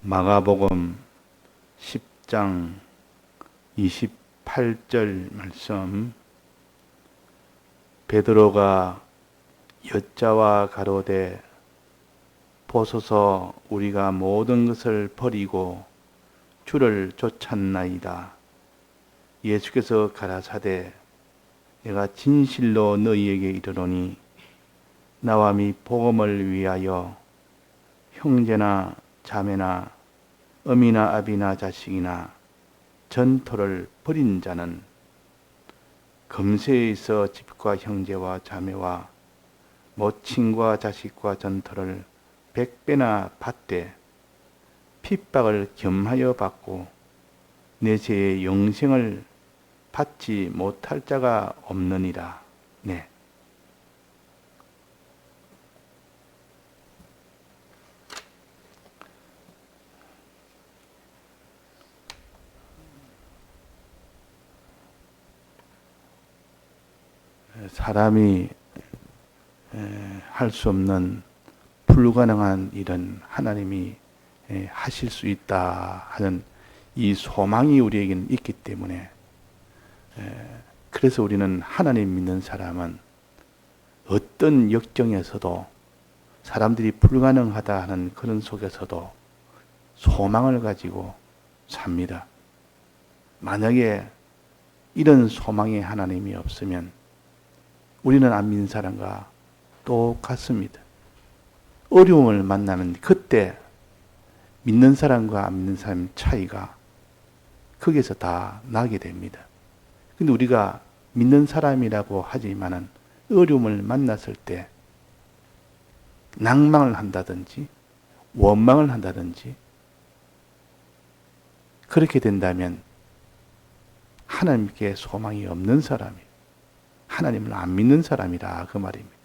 마가복음 10장 28절 말씀. 베드로가 여자와 가로되 보소서, 우리가 모든 것을 버리고 주를 쫓았나이다. 예수께서 가라사대 내가 진실로 너희에게 이르노니 나와 미 복음을 위하여 형제나 자매나 어미나 아비나 자식이나 전토를 벌인 자는 금세에 있어 집과 형제와 자매와 모친과 자식과 전토를 100배나 받되 핍박을 겸하여 받고 내세의 영생을 받지 못할 자가 없느니라. 네. 사람이 할 수 없는 불가능한 일은 하나님이 하실 수 있다 하는 이 소망이 우리에게는 있기 때문에, 그래서 우리는 하나님 믿는 사람은 어떤 역경에서도 사람들이 불가능하다 하는 그런 속에서도 소망을 가지고 삽니다. 만약에 이런 소망의 하나님이 없으면 우리는 안 믿는 사람과 똑같습니다. 어려움을 만나면 그때 믿는 사람과 안 믿는 사람의 차이가 거기에서 다 나게 됩니다. 근데 우리가 믿는 사람이라고 하지만은 어려움을 만났을 때 낭망을 한다든지 원망을 한다든지 그렇게 된다면 하나님께 소망이 없는 사람이에요. 하나님을 안 믿는 사람이라 그 말입니다.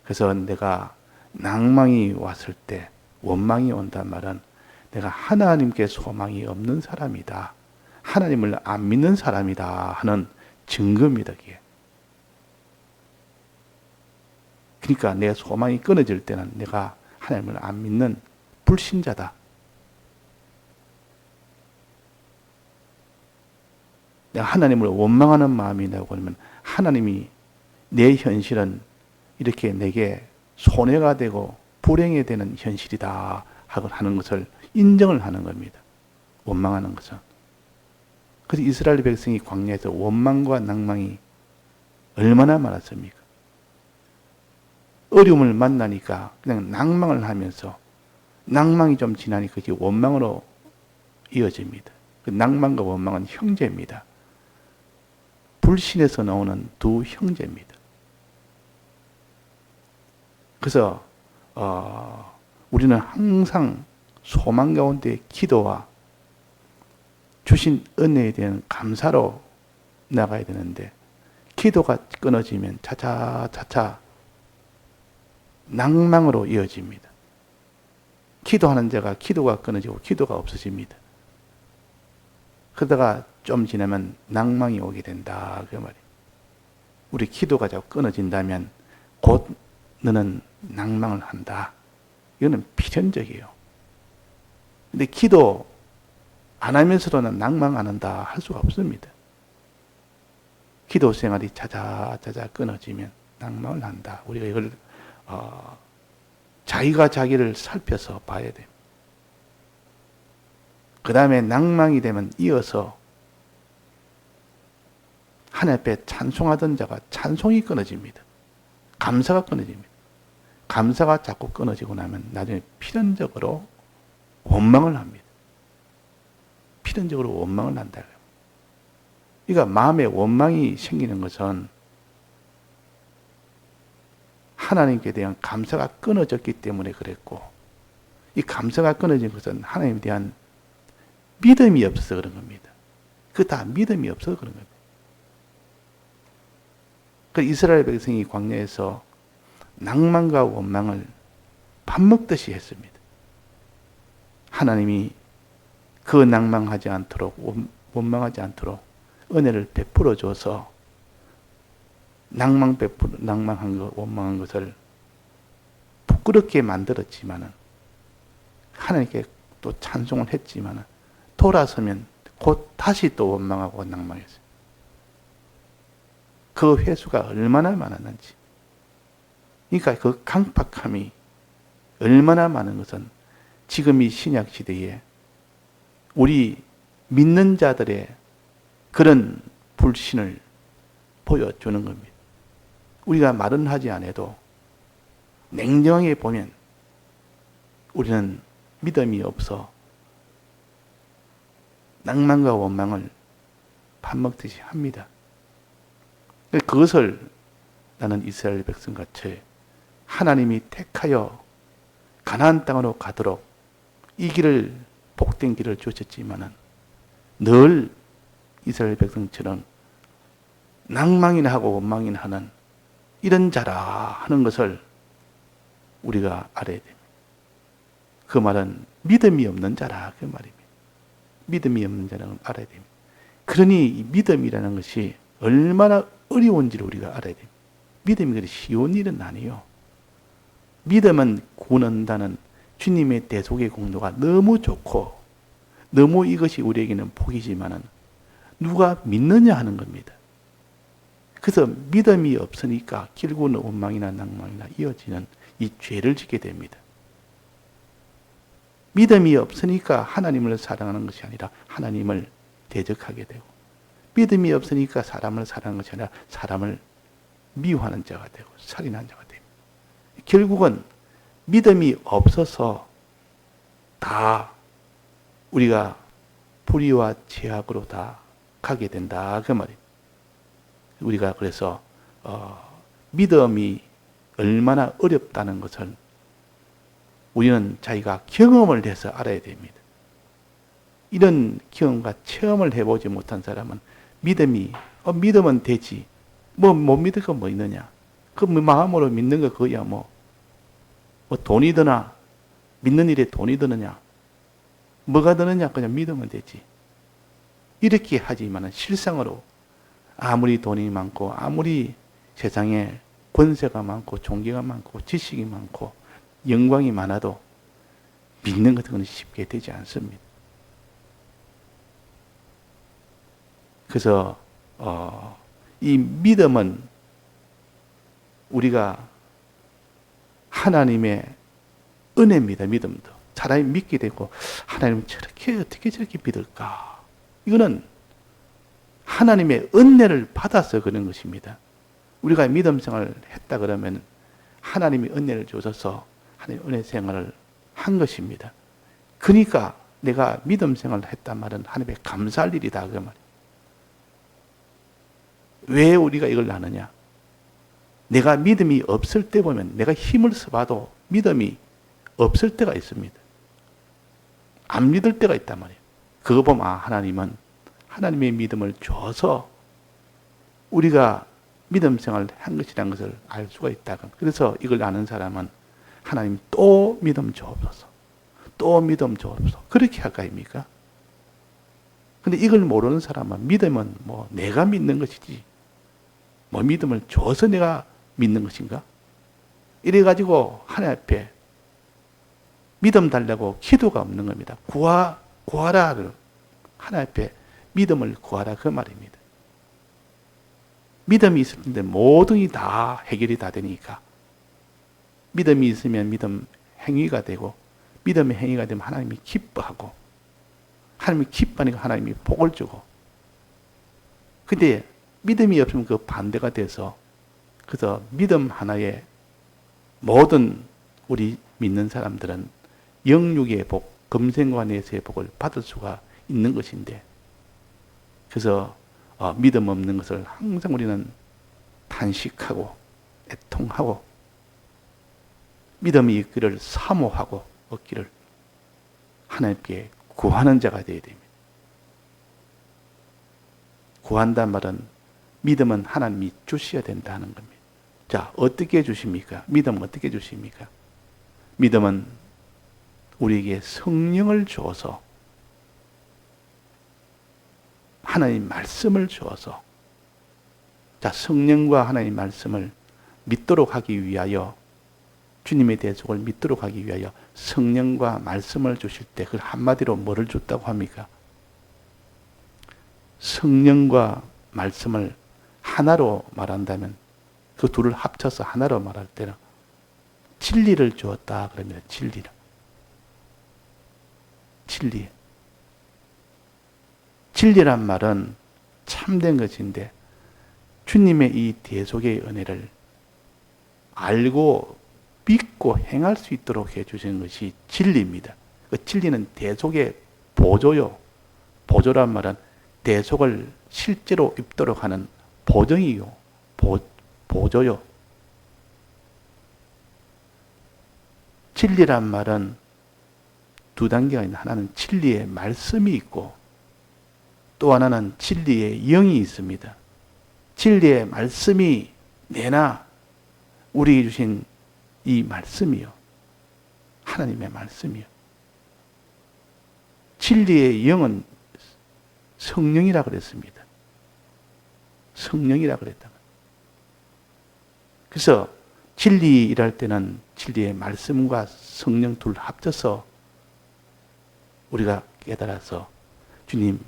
그래서 내가 낭망이 왔을 때, 원망이 온단 말은 내가 하나님께 소망이 없는 사람이다, 하나님을 안 믿는 사람이다 하는 증거입니다. 그게. 그러니까 내 소망이 끊어질 때는 내가 하나님을 안 믿는 불신자다. 내가 하나님을 원망하는 마음이라고 하면 하나님이 내 현실은 이렇게 내게 손해가 되고 불행이 되는 현실이다 하는 것을 인정을 하는 겁니다. 원망하는 것은. 그래서 이스라엘 백성이 광야에서 원망과 낭망이 얼마나 많았습니까? 어려움을 만나니까 그냥 낭망을 하면서 낭망이 좀 지나니까 그게 원망으로 이어집니다. 그 낭망과 원망은 형제입니다. 불신에서 나오는 두 형제입니다. 그래서 우리는 항상 소망 가운데 기도와 주신 은혜에 대한 감사로 나가야 되는데, 기도가 끊어지면 차차차차 낭망으로 이어집니다. 기도하는 자가 기도가 끊어지고 기도가 없어집니다. 그러다가 좀 지나면 낭망이 오게 된다 그 말이에요. 우리 기도가 자꾸 끊어진다면 곧 너는 낭망을 한다. 이거는 필연적이에요. 근데 기도 안 하면서도 낭망 안 한다 할 수가 없습니다. 기도 생활이 차차차차 끊어지면 낭망을 한다. 우리가 이걸 자기가 자기를 살펴서 봐야 됩니다. 그 다음에 낭망이 되면 이어서 하나님 앞에 찬송하던 자가 찬송이 끊어집니다. 감사가 끊어집니다. 감사가 자꾸 끊어지고 나면 나중에 필연적으로 원망을 합니다. 필연적으로 원망을 한다. 그러니까 마음에 원망이 생기는 것은 하나님께 대한 감사가 끊어졌기 때문에 그랬고, 이 감사가 끊어진 것은 하나님에 대한 믿음이 없어서 그런 겁니다. 그 다 믿음이 없어서 그런 겁니다. 그 이스라엘 백성이 광야에서 낭만과 원망을 밥 먹듯이 했습니다. 하나님이 그 낭망하지 않도록, 원망하지 않도록 은혜를 베풀어 줘서 낭망한 것, 원망한 것을 부끄럽게 만들었지만은 하나님께 또 찬송을 했지만 돌아서면 곧 다시 또 원망하고 낭망했어요. 그 회수가 얼마나 많았는지. 그러니까 그 강팍함이 얼마나 많은 것은 지금 이 신약 시대에 우리 믿는 자들의 그런 불신을 보여주는 겁니다. 우리가 말은 하지 않아도 냉정하게 보면 우리는 믿음이 없어 낭만과 원망을 밥 먹듯이 합니다. 그것을 나는 이스라엘 백성같이 하나님이 택하여 가나안 땅으로 가도록 이 길을 복된 길을 주셨지만은 늘 이스라엘 백성처럼 낭망이나 하고 원망이나 하는 이런 자라 하는 것을 우리가 알아야 됩니다. 그 말은 믿음이 없는 자라 그 말입니다. 믿음이 없는 자라는 걸 알아야 됩니다. 그러니 이 믿음이라는 것이 얼마나 어려운지를 우리가 알아야 됩니다. 믿음이 그리 쉬운 일은 아니에요. 믿음은 구원한다는 주님의 대속의 공로가 너무 좋고 너무 이것이 우리에게는 복이지만은 누가 믿느냐 하는 겁니다. 그래서 믿음이 없으니까 결국은 원망이나 낭망이나 이어지는 이 죄를 짓게 됩니다. 믿음이 없으니까 하나님을 사랑하는 것이 아니라 하나님을 대적하게 되고, 믿음이 없으니까 사람을 사랑하는 것이 아니라 사람을 미워하는 자가 되고 살인하는 자가 됩니다. 결국은 믿음이 없어서 다 우리가 불의와 죄악으로 다 가게 된다 그 말입니다. 우리가 그래서 믿음이 얼마나 어렵다는 것을 우리는 자기가 경험을 해서 알아야 됩니다. 이런 경험과 체험을 해보지 못한 사람은 믿음은 되지 못 믿을 거 뭐 있느냐, 그 마음으로 믿는 거 그거야 뭐 돈이 드나, 믿는 일에 돈이 드느냐, 뭐가 드느냐, 그냥 믿으면 되지 이렇게 하지만 실상으로 아무리 돈이 많고 아무리 세상에 권세가 많고 존경가 많고 지식이 많고 영광이 많아도 믿는 것은 쉽게 되지 않습니다. 그래서 이 믿음은 우리가 하나님의 은혜입니다. 믿음도 사람이 믿게 되고 하나님은 어떻게 저렇게 믿을까? 이거는 하나님의 은혜를 받아서 그런 것입니다. 우리가 믿음 생활을 했다 그러면 하나님이 은혜를 주셔서 하나님의 은혜 생활을 한 것입니다. 그러니까 내가 믿음 생활을 했단 말은 하나님의 감사할 일이다 그 말이에요. 왜 우리가 이걸 나누냐? 내가 믿음이 없을 때 보면 내가 힘을 써봐도 믿음이 없을 때가 있습니다. 안 믿을 때가 있단 말이에요. 그거 보면 하나님은 하나님의 믿음을 줘서 우리가 믿음 생활을 한 것이라는 것을 알 수가 있다. 그래서 이걸 아는 사람은 하나님 또 믿음 주옵소서, 또 믿음 주옵소서 그렇게 할 거 아닙니까? 근데 이걸 모르는 사람은 믿음은 뭐 내가 믿는 것이지 뭐 믿음을 줘서 내가 믿는 것인가? 이래가지고 하나님 앞에 믿음 달라고 기도가 없는 겁니다. 구하라. 하나님 앞에 믿음을 구하라 그 말입니다. 믿음이 있을 텐데 모든 다 해결이 다 되니까 믿음이 있으면 믿음 행위가 되고 믿음의 행위가 되면 하나님이 기뻐하고 하나님이 기뻐하니까 하나님이 복을 주고 근데 믿음이 없으면 그 반대가 돼서 그래서 믿음 하나에 모든 우리 믿는 사람들은 영육의 복, 금생과 내세의 복을 받을 수가 있는 것인데 그래서 믿음 없는 것을 항상 우리는 탄식하고 애통하고 믿음이 있기를 사모하고 얻기를 하나님께 구하는 자가 되어야 됩니다. 구한단 말은 믿음은 하나님이 주셔야 된다는 겁니다. 자, 어떻게 주십니까? 믿음은 어떻게 주십니까? 믿음은 우리에게 성령을 주어서 하나님 말씀을 주어서 자, 성령과 하나님 말씀을 믿도록 하기 위하여 주님의 대속을 믿도록 하기 위하여 성령과 말씀을 주실 때 그 한마디로 뭐를 줬다고 합니까? 성령과 말씀을 하나로 말한다면 그 둘을 합쳐서 하나로 말할 때는 진리를 주었다 그럽니다. 진리를. 진리. 진리란 말은 참된 것인데 주님의 이 대속의 은혜를 알고 믿고 행할 수 있도록 해주시는 것이 진리입니다. 그 진리는 대속의 보조요. 보조란 말은 대속을 실제로 입도록 하는 보정이요. 보조요. 진리란 말은 두 단계가 있는 하나는 진리의 말씀이 있고 또 하나는 진리의 영이 있습니다. 진리의 말씀이 내나 우리에게 주신 이 말씀이요. 하나님의 말씀이요. 진리의 영은 성령이라 그랬습니다. 성령이라 그랬다. 그래서 진리 일할 때는 진리의 말씀과 성령 둘 합쳐서 우리가 깨달아서 주님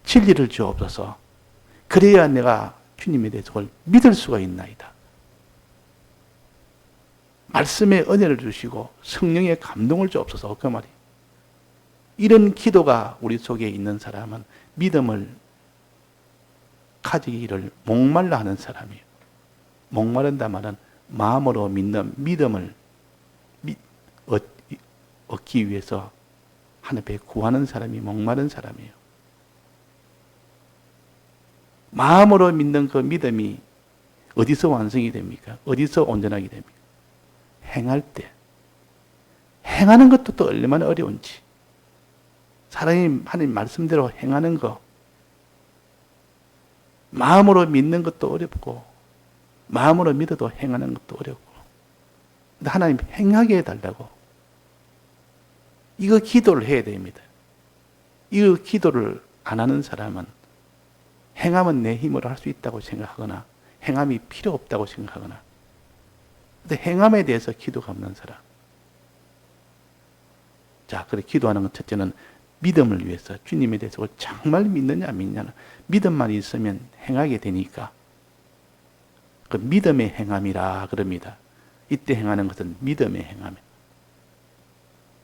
진리를 주옵소서. 그래야 내가 주님에 대해서 그걸 믿을 수가 있나이다. 말씀의 은혜를 주시고 성령의 감동을 주옵소서. 그 말이에요. 이런 기도가 우리 속에 있는 사람은 믿음을 가지기를 목말라 하는 사람이에요. 목마른다 말은 마음으로 믿는 믿음을 얻기 위해서 하나님 앞에 구하는 사람이 목마른 사람이에요. 마음으로 믿는 그 믿음이 어디서 완성이 됩니까? 어디서 온전하게 됩니까? 행할 때. 행하는 것도 또 얼마나 어려운지. 사람이 하나님 말씀대로 행하는 거. 마음으로 믿는 것도 어렵고 마음으로 믿어도 행하는 것도 어렵고. 근데 하나님 행하게 해달라고. 이거 기도를 해야 됩니다. 이 기도를 안 하는 사람은 행함은 내 힘으로 할 수 있다고 생각하거나 행함이 필요 없다고 생각하거나 근데 행함에 대해서 기도가 없는 사람. 자, 그래 기도하는 것 첫째는 믿음을 위해서 주님에 대해서 정말 믿느냐 안 믿느냐는 믿음만 있으면 행하게 되니까 그 믿음의 행함이라 그럽니다. 이때 행하는 것은 믿음의 행함이에요.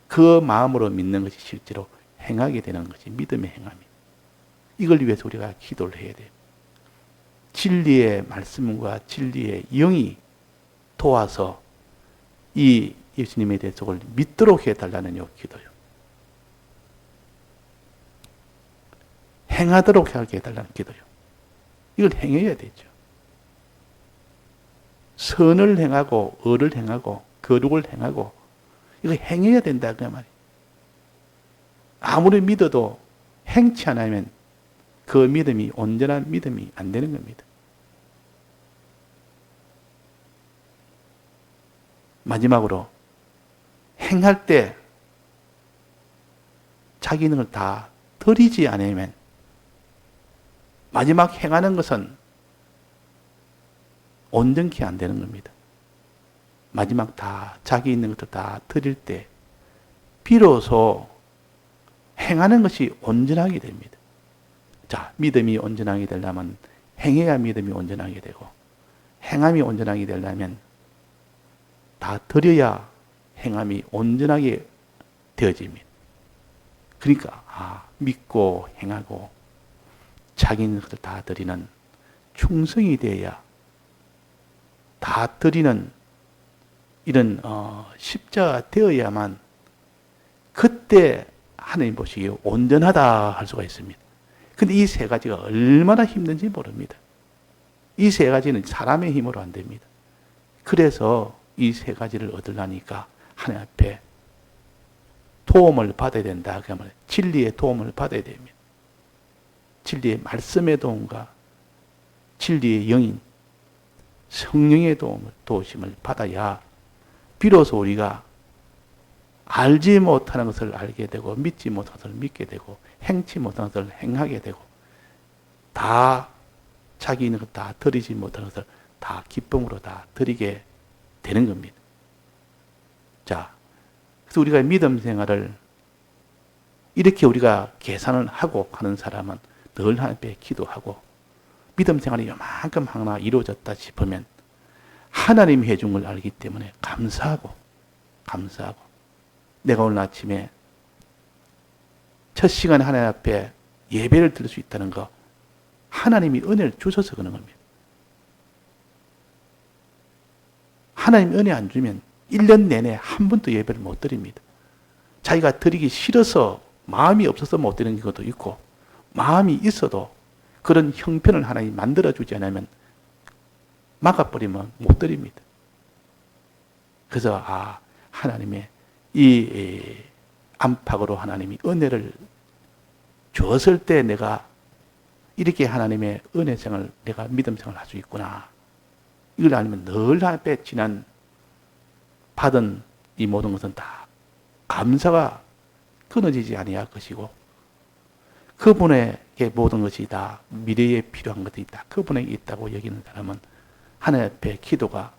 그 마음으로 믿는 것이 실제로 행하게 되는 것이 믿음의 행함이에요. 이걸 위해서 우리가 기도를 해야 돼요. 진리의 말씀과 진리의 영이 도와서 이 예수님의 대속을 믿도록 해달라는 요 기도요. 행하도록 하게 해달라는 기도요. 이걸 행해야 되죠. 선을 행하고 의를 행하고 거룩을 행하고 이거 행해야 된다 그 말이에요. 아무리 믿어도 행치 않으면 그 믿음이 온전한 믿음이 안 되는 겁니다. 마지막으로 행할 때 자기 있는 걸 다 드리지 않으면 마지막 행하는 것은 온전케 안 되는 겁니다. 마지막 다 자기 있는 것들 다 드릴 때 비로소 행하는 것이 온전하게 됩니다. 자, 믿음이 온전하게 되려면 행해야 믿음이 온전하게 되고 행함이 온전하게 되려면 다 드려야 행함이 온전하게 되어집니다. 그러니까 믿고 행하고 자기 있는 것을 다 드리는 충성이 되어야 다 드리는 이런 십자가 되어야만 그때 하나님 보시기에 온전하다 할 수가 있습니다. 근데 이 세 가지가 얼마나 힘든지 모릅니다. 이 세 가지는 사람의 힘으로 안 됩니다. 그래서 이 세 가지를 얻으려니까 하나님 앞에 도움을 받아야 된다. 그러면 진리의 도움을 받아야 됩니다. 진리의 말씀의 도움과 진리의 영인 성령의 도우심을 받아야 비로소 우리가 알지 못하는 것을 알게 되고 믿지 못하는 것을 믿게 되고 행치 못하는 것을 행하게 되고 다 자기 있는 것 다 드리지 못하는 것을 다 기쁨으로 다 드리게 되는 겁니다. 자, 그래서 우리가 믿음 생활을 이렇게 우리가 계산을 하고 하는 사람은 늘 하나님께 기도하고 믿음 생활이 요만큼 하나 이루어졌다 싶으면 하나님이 해준 걸 알기 때문에 감사하고 내가 오늘 아침에 첫 시간에 하나님 앞에 예배를 드릴 수 있다는 거 하나님이 은혜를 주셔서 그런 겁니다. 하나님이 은혜 안 주면 1년 내내 한 번도 예배를 못 드립니다. 자기가 드리기 싫어서 마음이 없어서 못 드리는 것도 있고 마음이 있어도 그런 형편을 하나님이 만들어주지 않으면 막아버리면 못 드립니다. 그래서 하나님의 이 안팎으로 하나님이 은혜를 주었을 때 내가 이렇게 하나님의 은혜 생활, 내가 믿음 생활을 할 수 있구나. 이걸 알면 늘 앞에 지난 받은 이 모든 것은 다 감사가 끊어지지 아니할 것이고 그분에게 모든 것이 다 미래에 필요한 것들이 다 그분에게 있다고 여기는 사람은 하나님 앞에 기도가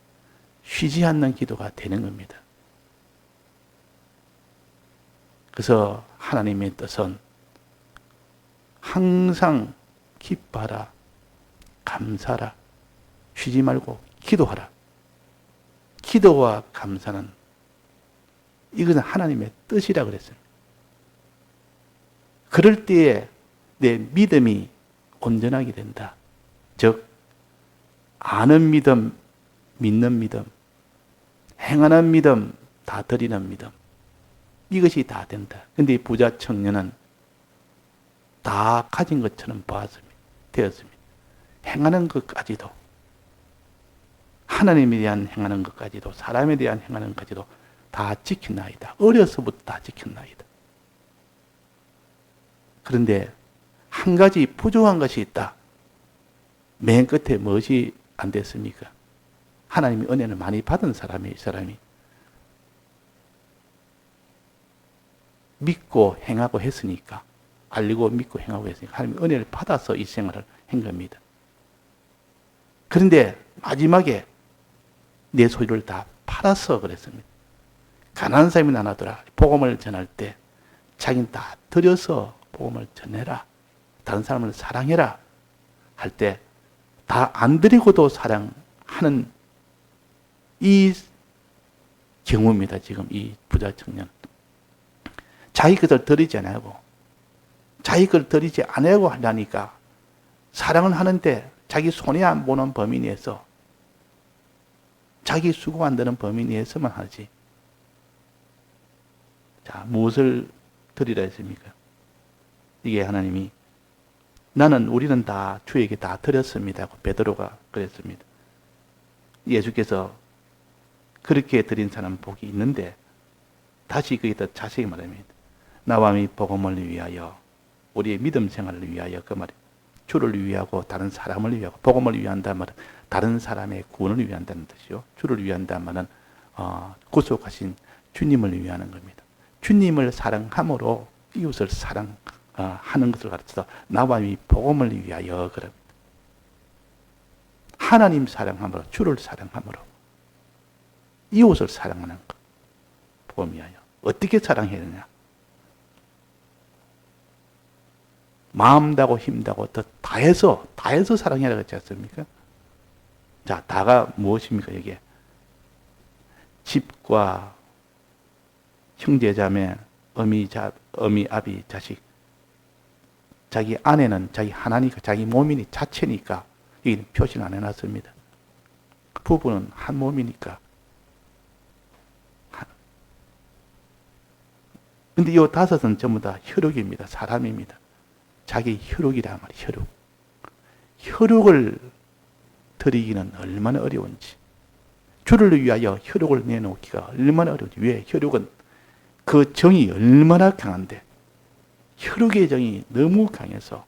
쉬지 않는 기도가 되는 겁니다. 그래서 하나님의 뜻은 항상 기뻐하라, 감사하라, 쉬지 말고 기도하라. 기도와 감사는 이것은 하나님의 뜻이라 그랬습니다. 그럴 때에 내 믿음이 온전하게 된다. 즉 아는 믿음, 믿는 믿음, 행하는 믿음, 다 드리는 믿음. 이것이 다 된다. 근데 이 부자 청년은 다 가진 것처럼 되었습니다. 행하는 것까지도, 하나님에 대한 행하는 것까지도, 사람에 대한 행하는 것까지도 다 지켰나이다. 어려서부터 다 지켰나이다. 그런데 한 가지 부족한 것이 있다. 맨 끝에 무엇이 안 됐습니까? 하나님의 은혜를 많이 받은 사람이 이 사람이 믿고 행하고 했으니까 알리고 믿고 행하고 했으니까 하나님의 은혜를 받아서 이 생활을 한 겁니다. 그런데 마지막에 내 소유를 다 팔아서 그랬습니다. 가난한 사람이 나눠더라. 복음을 전할 때 자기는 다 들여서 복음을 전해라. 다른 사람을 사랑해라. 할 때 다 안 드리고도 사랑하는 이 경우입니다. 지금 이 부자 청년. 자기 것을 드리지 않고 자기 것을 드리지 않으려고 하려니까 사랑을 하는데 자기 손에 안 보는 범위 내에서 자기 수고 안 되는 범위 내에서만 하지. 자, 무엇을 드리라 했습니까? 이게 하나님이 우리는 다 주에게 다 드렸습니다. 베드로가 그랬습니다. 예수께서 그렇게 드린 사람 복이 있는데 다시 그게 더 자세히 말합니다. 나와 이 복음을 위하여 우리의 믿음 생활을 위하여 그 말이 주를 위하고 다른 사람을 위하고 복음을 위한다는 말은 다른 사람의 구원을 위한다는 뜻이요. 주를 위한다는 말은 구속하신 주님을 위하는 겁니다. 주님을 사랑함으로 이웃을 사랑하는 것을 가르쳐서 나와 이 복음을 위하여 그럽니다. 하나님 사랑함으로 주를 사랑함으로 이웃을 사랑하는 것. 복음 위하여. 어떻게 사랑해야 되냐? 마음 다고 힘 다고 더 다해서 사랑해라 그랬지 않습니까? 자, 다가 무엇입니까? 이게 집과 형제자매, 어미, 아비, 자식, 자기 아내는 자기 하나니까, 자기 몸이니 자체니까 여기는 표시는 안 해놨습니다. 부부는 한 몸이니까. 근데 이 다섯은 전부 다 혈육입니다. 사람입니다. 자기 혈육이란 말이에요. 혈육. 혈육을 드리기는 얼마나 어려운지. 주를 위하여 혈육을 내놓기가 얼마나 어려운지. 왜? 혈육은 그 정이 얼마나 강한데 혈육의 정이 너무 강해서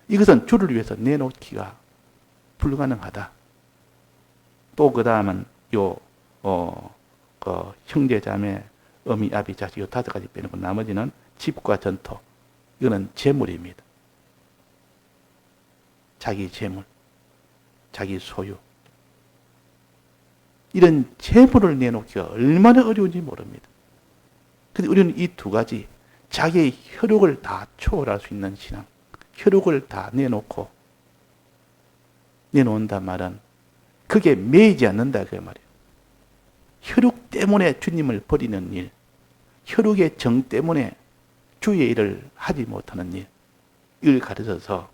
이것은 주를 위해서 내놓기가 불가능하다. 또 그 다음은 형제 자매, 어미, 아비, 자식 이 다섯 가지 빼놓고 나머지는 집과 전토. 이거는 재물입니다. 자기 재물, 자기 소유, 이런 재물을 내놓기가 얼마나 어려운지 모릅니다. 근데 우리는 이 두 가지, 자기의 혈육을 다 초월할 수 있는 신앙, 혈육을 다 내놓는단 말은 그게 매이지 않는다 그 말이에요. 혈육 때문에 주님을 버리는 일, 혈육의 정 때문에 주의 일을 하지 못하는 일, 이걸 가르쳐서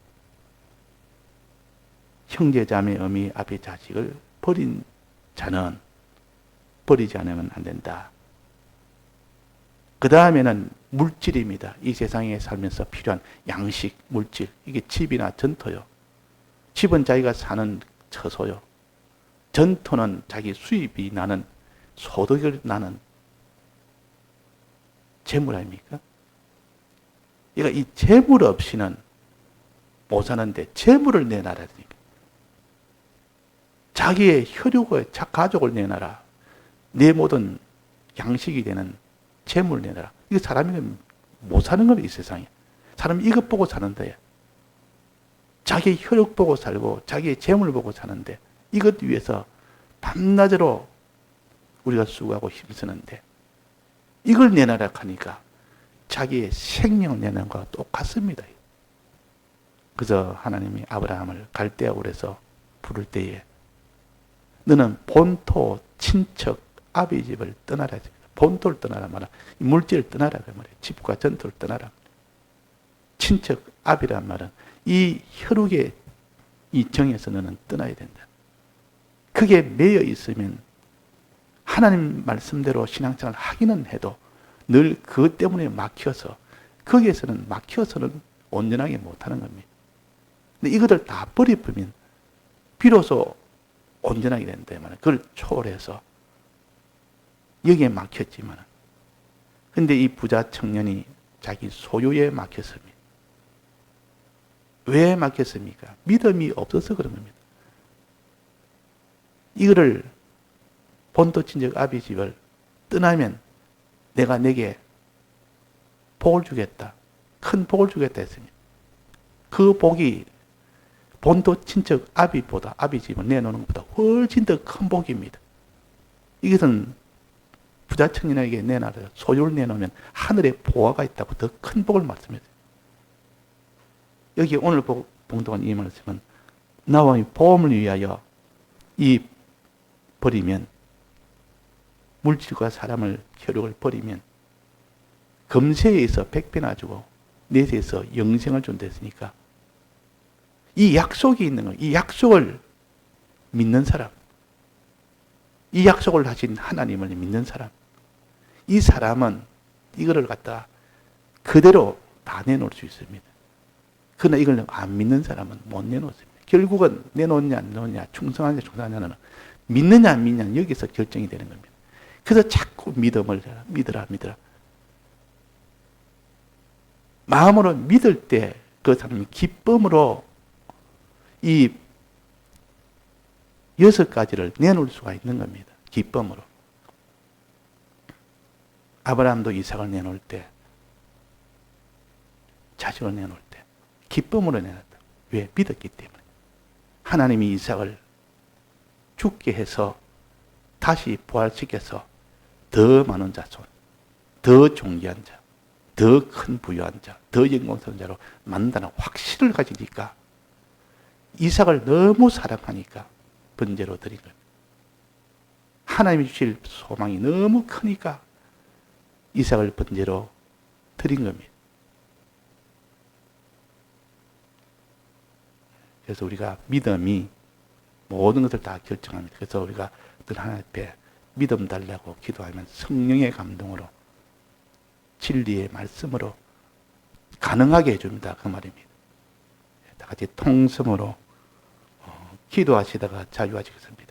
형제 자매 어미 아비 자식을 버린 자는 버리지 않으면 안 된다. 그 다음에는 물질입니다. 이 세상에 살면서 필요한 양식, 물질. 이게 집이나 전토요. 집은 자기가 사는 처소요. 전토는 자기 수입이 나는, 소득이 나는 재물 아닙니까? 그러니까 이 재물 없이는 못 사는데 재물을 내놔라니까. 자기의 혈육의 가족을 내놔라. 내 모든 양식이 되는 재물 내놔라. 이거 사람이 못 사는 겁니다, 이 세상에. 사람이 이것 보고 사는데, 자기의 혈육 보고 살고, 자기의 재물 보고 사는데, 이것 위해서 밤낮으로 우리가 수고하고 힘쓰는데, 이걸 내놔라 하니까 자기의 생명을 내는 것과 똑같습니다. 그래서 하나님이 아브라함을 갈대아울에서 부를 때에 너는 본토, 친척, 아비 집을 떠나라. 본토를 떠나라 말이야. 물질을 떠나라 그 말이야. 집과 전토를 떠나라. 친척, 아비란 말은 이 혈육의 이 정에서 너는 떠나야 된다. 그게 매여 있으면 하나님 말씀대로 신앙생활을 하기는 해도 늘 그것 때문에 막혀서 거기에서는 막혀서는 온전하게 못하는 겁니다. 근데 이것을 다 버리면 비로소 온전하게 된다. 그걸 초월해서 여기에 막혔지만 근데 이 부자 청년이 자기 소유에 막혔습니다. 왜 막혔습니까? 믿음이 없어서 그런 겁니다. 이거를 본토 친척 아비 집을 떠나면 내가 내게 복을 주겠다. 큰 복을 주겠다 했습니다. 그 복이 본토 친척 아비보다, 아비 집을 내놓는 것보다 훨씬 더 큰 복입니다. 이것은 부자 청년에게 내놔라. 소유를 내놓으면 하늘에 보화가 있다고 더 큰 복을 말씀해요. 여기 오늘 봉독한 이 말씀은 나와 보험을 위하여 이 버리면 물질과 사람을 혈육을 버리면 금세에서 100배나 주고 내세에서 영생을 준다 했으니까 이 약속이 있는 거예요. 이 약속을 믿는 사람, 이 약속을 하신 하나님을 믿는 사람, 이 사람은 이거를 갖다 그대로 다 내놓을 수 있습니다. 그러나 이걸 안 믿는 사람은 못 내놓습니다. 결국은 내놓느냐 안 내놓느냐, 충성하느냐 충성하느냐는 믿느냐 안 믿느냐 여기서 결정이 되는 겁니다. 그래서 자꾸 믿음을 믿으라. 마음으로 믿을 때 그 사람이 기쁨으로 이 6가지를 내놓을 수가 있는 겁니다. 기쁨으로. 아브라함도 이삭을 내놓을 때, 자식을 내놓을 때 기쁨으로 내놨다. 왜? 믿었기 때문에. 하나님이 이삭을 죽게 해서 다시 부활시켜서 더 많은 자손, 더 존귀한 자, 더 큰 부유한 자, 더 영광스러운 자로 만든다는 확신을 가지니까 이삭을 너무 사랑하니까 번제로 드린 겁니다. 하나님이 주실 소망이 너무 크니까 이삭을 번제로 드린 겁니다. 그래서 우리가 믿음이 모든 것을 다 결정합니다. 그래서 우리가 늘 하나님 앞에 믿음 달라고 기도하면 성령의 감동으로 진리의 말씀으로 가능하게 해줍니다. 그 말입니다. 다 같이 통성으로 기도하시다가 자유하시겠습니다.